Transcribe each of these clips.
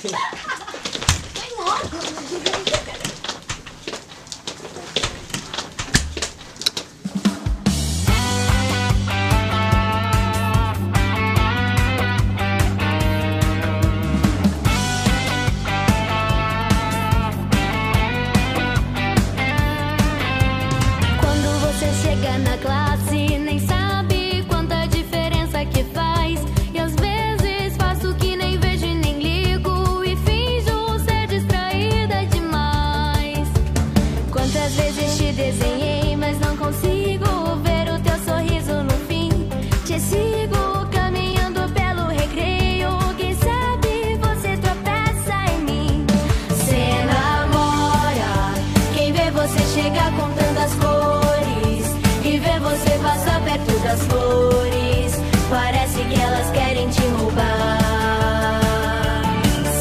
Vai logo. Chega na classe, nem sabe quanta diferença que faz. E às vezes faço que nem vejo e nem ligo, e finjo ser distraída demais. Quantas vezes te desenhei, mas não consigo ver o teu sorriso no fim. Te sigo caminhando pelo recreio, quem sabe você tropeça em mim. Cê namora, quem vê você chegar com tantas cores e ver você passar perto das flores, parece que elas querem te roubar.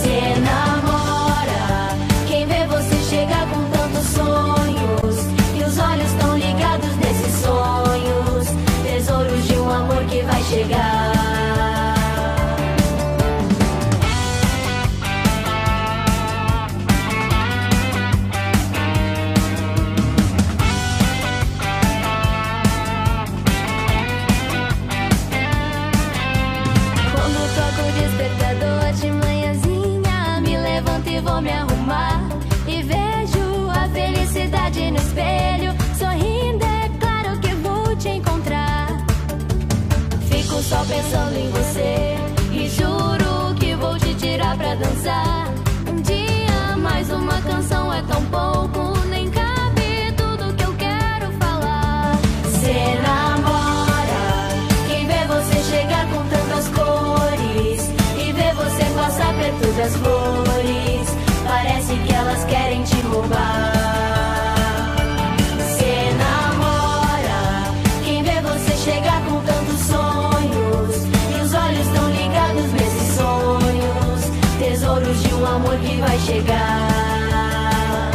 Cê namora, quem vê você chegar com tantos sonhos, e os olhos tão ligados nesses sonhos, tesouros de um amor que vai chegar. De manhãzinha me levanto e vou me arrumar, e vejo a felicidade no espelho, sorrindo, é claro que vou te encontrar. Fico só pensando em você e juro que vou te tirar pra dançar. Um dia mais uma canção é tão pouco, nem cabe tudo que eu quero falar. Cê namora, quem vê você chegar com tantas cores e vê você passar perto das flores, parece que elas querem te roubar. Cê namora, quem vê você chegar com tantos sonhos, e os olhos tão ligados nesses sonhos, tesouros de um amor que vai chegar.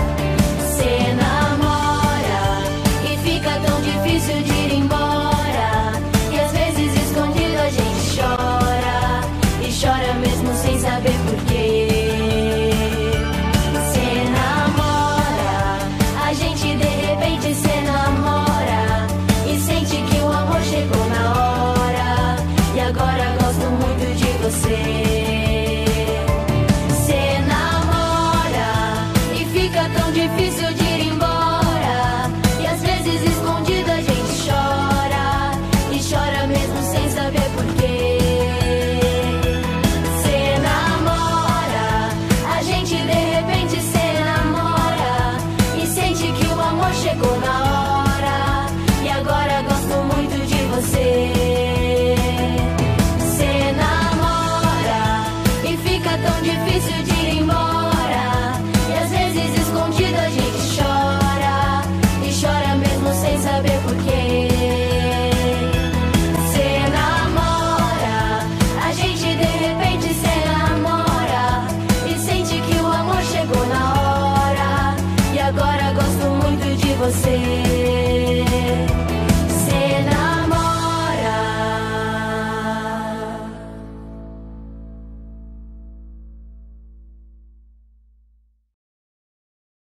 Cê namora, e fica tão difícil de ir embora, e às vezes escondido a gente chora, e chora mesmo sem saber porquê. Cê namora, a gente de repente se namora, e sente que o amor chegou na hora, e agora gosto muito de você. Cê namora, e fica tão difícil de ir embora, e às vezes escondido a gente chora, e chora mesmo sem saber porquê. Cê namora, a gente de repente se namora, e sente que o amor chegou na hora, e agora gosto muito de você. Cê namora, e fica tão difícil de ir embora, e às vezes escondido a gente chora, e chora mesmo sem saber porquê. Cê namora, a gente de repente se namora, e sente que o amor chegou na hora, e agora gosto muito de você.